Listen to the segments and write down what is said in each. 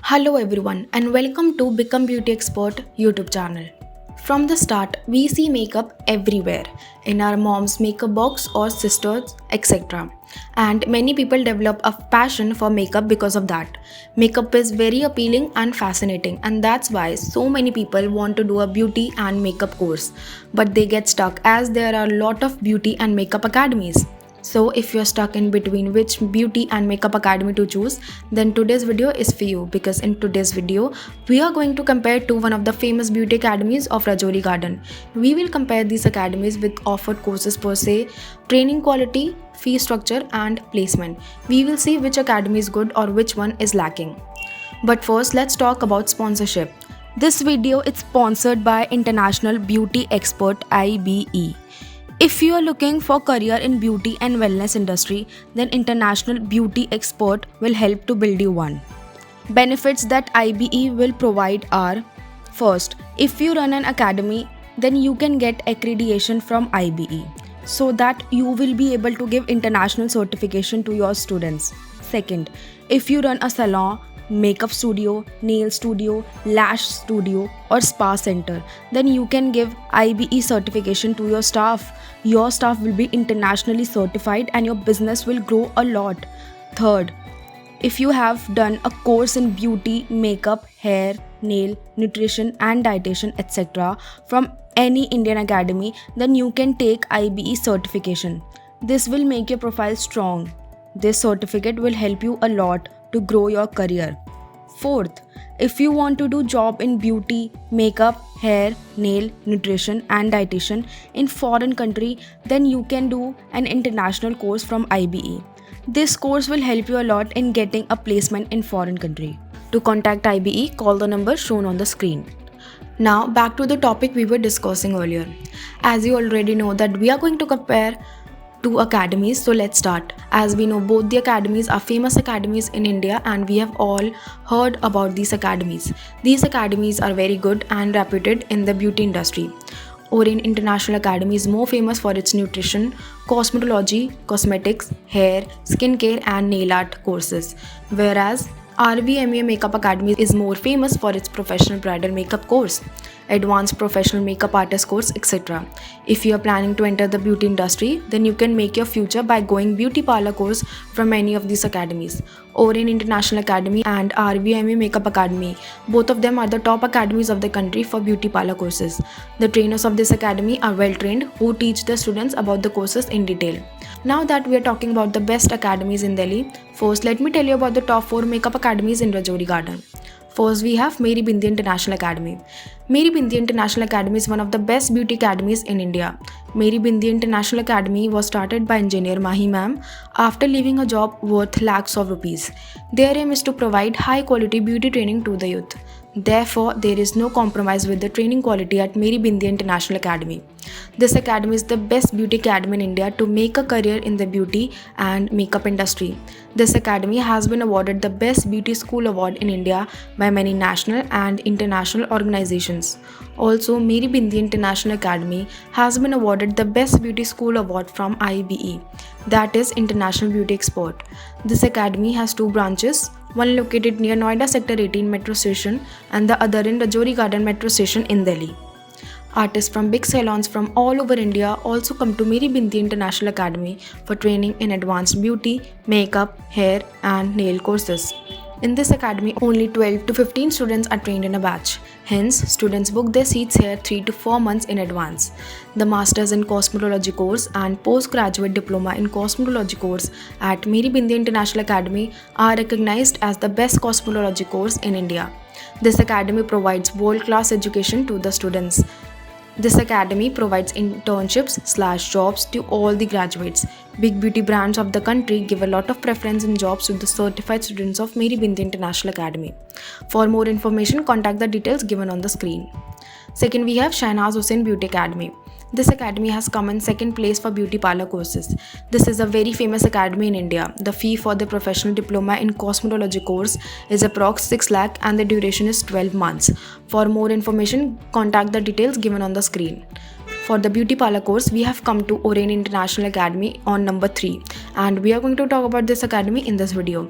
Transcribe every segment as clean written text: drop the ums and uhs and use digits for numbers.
Hello everyone and welcome to Become Beauty Expert YouTube channel. From the start, we see makeup everywhere, in our mom's makeup box or sisters, etc. And many people develop a passion for makeup because of that. Makeup is very appealing and fascinating, and that's why so many people want to do a beauty and makeup course. But they get stuck as there are a lot of beauty and makeup academies. So if you're stuck in between which beauty and makeup academy to choose, then today's video is for you, because in today's video, we are going to compare to one of the famous beauty academies of Rajouri Garden. We will compare these academies with offered courses per se, training quality, fee structure and placement. We will see which academy is good or which one is lacking. But first, let's talk about sponsorship. This video is sponsored by International Beauty Expert IBE. If you are looking for career in beauty and wellness industry, then International Beauty Expert will help to build you one. Benefits that IBE will provide are: first, if you run an academy, then you can get accreditation from IBE so that you will be able to give international certification to your students. Second, if you run a salon, makeup studio, nail studio, lash studio or spa center, then you can give IBE certification to your staff. Your staff will be internationally certified and your business will grow a lot. Third, if you have done a course in beauty, makeup, hair, nail, nutrition and dietitian etc. from any Indian academy, then you can take IBE certification. This will make your profile strong. This certificate will help you a lot to grow your career. Fourth, if you want to do job in beauty, makeup, hair, nail, nutrition and dietitian in foreign country, then you can do an international course from IBE. This course will help you a lot in getting a placement in foreign country. To contact IBE, call the number shown on the screen. Now back to the topic we were discussing earlier. As you already know that we are going to compare two academies, so let's start. As we know, both the academies are famous academies in India and we have all heard about these academies. These academies are very good and reputed in the beauty industry. Orane International Academy is more famous for its nutrition, cosmetology, cosmetics, hair, skincare and nail art courses, whereas RVMUA Makeup Academy is more famous for its professional bridal makeup course, advanced professional makeup artist course, etc. If you are planning to enter the beauty industry, then you can make your future by going beauty parlor course from any of these academies. Orane International Academy and RVMUA Makeup Academy, both of them are the top academies of the country for beauty parlor courses. The trainers of this academy are well trained, who teach the students about the courses in detail. Now that we are talking about the best academies in Delhi, first let me tell you about the top 4 makeup academies in Rajouri Garden. First, we have Meri Bindi International Academy. Meri Bindi International Academy is one of the best beauty academies in India. Meri Bindi International Academy was started by engineer Mahi ma'am after leaving a job worth lakhs of rupees. Their aim is to provide high quality beauty training to the youth. Therefore, there is no compromise with the training quality at Meri Bindi International Academy. This academy is the best beauty academy in India to make a career in the beauty and makeup industry. This academy has been awarded the Best Beauty School Award in India by many national and international organizations. Also, Meri Bindi International Academy has been awarded the Best Beauty School Award from IBE, that is International Beauty Expert. This academy has two branches, one located near Noida Sector 18 Metro Station and the other in Rajouri Garden Metro Station in Delhi. Artists from big salons from all over India also come to Meri Bindi International Academy for training in advanced beauty, makeup, hair and nail courses. In this academy, only 12 to 15 students are trained in a batch. Hence, students book their seats here 3 to 4 months in advance. The Masters in Cosmetology course and Postgraduate Diploma in Cosmetology course at Meri Bindi International Academy are recognized as the best cosmetology course in India. This academy provides world-class education to the students. This academy provides internships/jobs to all the graduates. Big beauty brands of the country give a lot of preference in jobs to the certified students of Meri Bindi International Academy. For more information, contact the details given on the screen. Second, we have Shahnaz Hussain Beauty Academy. This academy has come in second place for beauty parlor courses. This is a very famous academy in India. The fee for the professional diploma in cosmetology course is approx 6 lakh and the duration is 12 months. For more information, contact the details given on the screen. For the beauty parlor course, we have come to Orane International Academy on number 3 and we are going to talk about this academy in this video.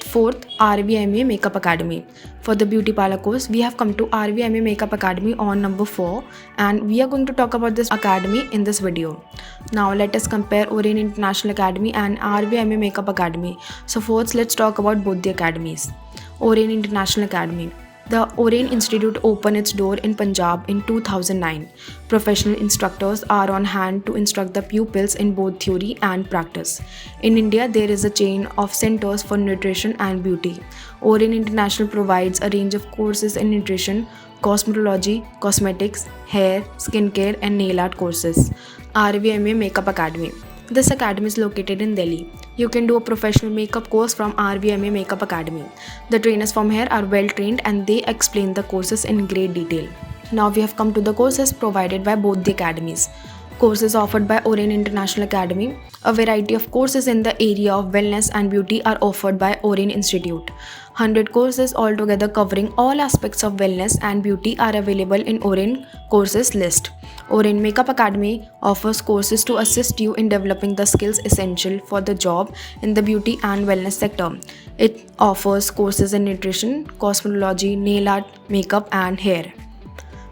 Fourth, RVMUA Makeup Academy. For the beauty parlor course, we have come to RVMUA Makeup Academy on number 4, and we are going to talk about this academy in this video. Now let us compare Orane International Academy and RVMUA Makeup Academy. So first, let's talk about both the academies. Orane International Academy. The Orane Institute opened its door in Punjab in 2009. Professional instructors are on hand to instruct the pupils in both theory and practice. In India, there is a chain of centers for nutrition and beauty. Orane International provides a range of courses in nutrition, cosmetology, cosmetics, hair, skincare, and nail art courses. RVMUA Makeup Academy. This academy is located in Delhi. You can do a professional makeup course from RVMUA Makeup Academy. The trainers from here are well trained and they explain the courses in great detail. Now we have come to the courses provided by both the academies. Courses offered by Orane International Academy. A variety of courses in the area of wellness and beauty are offered by Orane Institute. 100 courses altogether covering all aspects of wellness and beauty are available in Orane courses list. Orane Makeup Academy offers courses to assist you in developing the skills essential for the job in the beauty and wellness sector. It offers courses in nutrition, cosmetology, nail art, makeup and hair.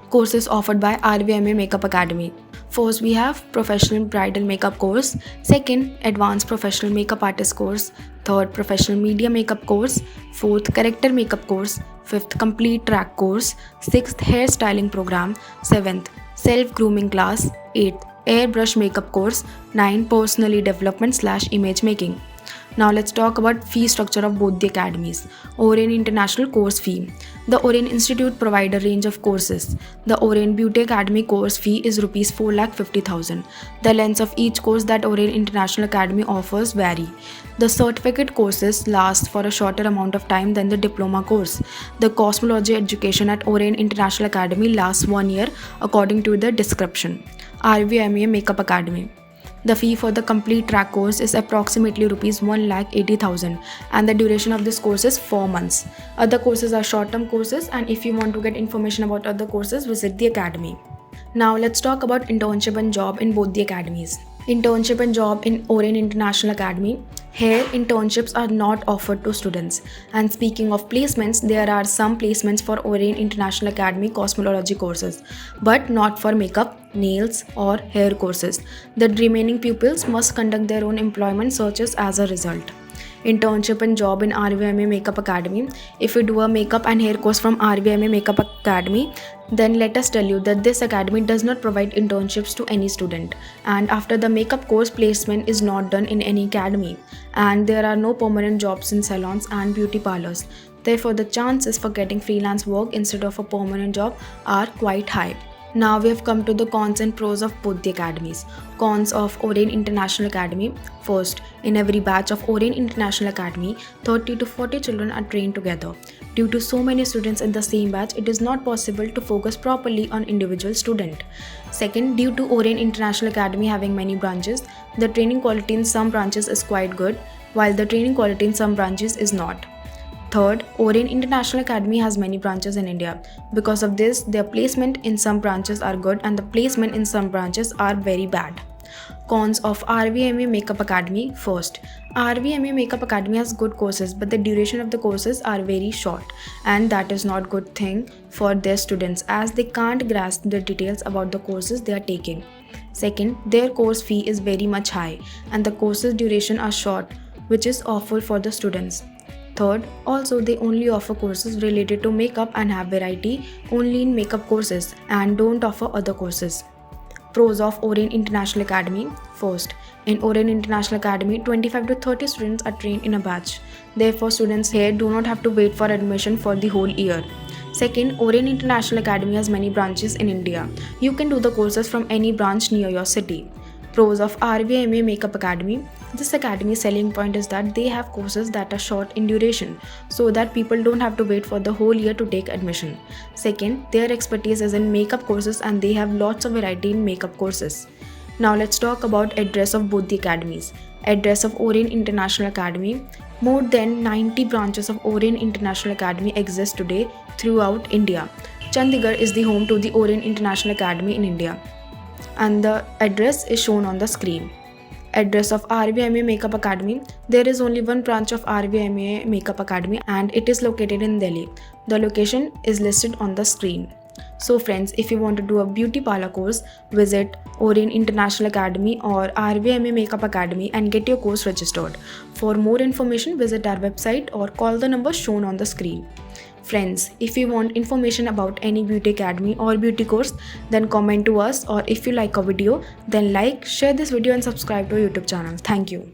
Courses offered by RVMUA Makeup Academy. First, we have Professional Bridal Makeup course. Second, Advanced Professional Makeup Artist course. Third, Professional Media Makeup course. Fourth, Character Makeup course. Fifth, Complete Track course. Sixth, Hair Styling program. Seventh, Self Grooming class. Eighth, Airbrush Makeup course. 9, Personally Development / Image Making. Now let's talk about fee structure of both the academies. Orane International course fee. The Orane Institute provide a range of courses. The Orane Beauty Academy course fee is Rs 4,50,000. The lengths of each course that Orane International Academy offers vary. The certificate courses last for a shorter amount of time than the diploma course. The cosmetology education at Orane International Academy lasts 1 year according to the description. RVMUA Makeup Academy. The fee for the complete track course is approximately Rs 1,80,000 and the duration of this course is 4 months. Other courses are short-term courses, and if you want to get information about other courses, visit the academy. Now let's talk about internship and job in both the academies. Internship and job in Orane International Academy. Here, internships are not offered to students. And speaking of placements, there are some placements for Orane International Academy cosmetology courses, but not for makeup, nails, or hair courses. The remaining pupils must conduct their own employment searches as a result. Internship and job in RVMUA Makeup Academy. If you do a makeup and hair course from RVMUA Makeup Academy, then let us tell you that this academy does not provide internships to any student, and after the makeup course, placement is not done in any academy, and there are no permanent jobs in salons and beauty parlors. Therefore, the chances for getting freelance work instead of a permanent job are quite high. Now we have come to the cons and pros of both the academies. Cons of Orane International Academy. First, in every batch of Orane International Academy, 30 to 40 children are trained together. Due to so many students in the same batch, it is not possible to focus properly on individual student. Second, due to Orane International Academy having many branches, the training quality in some branches is quite good, while the training quality in some branches is not. Third, Orane International Academy has many branches in India. Because of this, their placement in some branches are good and the placement in some branches are very bad. Cons of RVMUA Makeup Academy. First, RVMUA Makeup Academy has good courses, but the duration of the courses are very short, and that is not good thing for their students as they can't grasp the details about the courses they are taking. Second, their course fee is very much high and the courses duration are short, which is awful for the students. Third, also they only offer courses related to makeup and have variety only in makeup courses and don't offer other courses. Pros of Orane International Academy. First, in Orane International Academy, 25 to 30 students are trained in a batch. Therefore, students here do not have to wait for admission for the whole year. Second, Orane International Academy has many branches in India. You can do the courses from any branch near your city. Pros of RVMUA Makeup Academy. This academy's selling point is that they have courses that are short in duration so that people don't have to wait for the whole year to take admission. Second, their expertise is in makeup courses and they have lots of variety in makeup courses. Now let's talk about address of both the academies. Address of Orane International Academy. More than 90 branches of Orane International Academy exist today throughout India. Chandigarh is the home to the Orane International Academy in India, and the address is shown on the screen. Address of RVMUA Makeup Academy. There is only one branch of RVMUA Makeup Academy and it is located in Delhi. The location is listed on the screen. So friends, if you want to do a beauty parlor course, visit Orane International Academy or RVMUA Makeup Academy and get your course registered. For more information, visit our website or call the number shown on the screen. Friends, if you want information about any beauty academy or beauty course, then comment to us, or if you like our video, then like, share this video and subscribe to our YouTube channel. Thank you.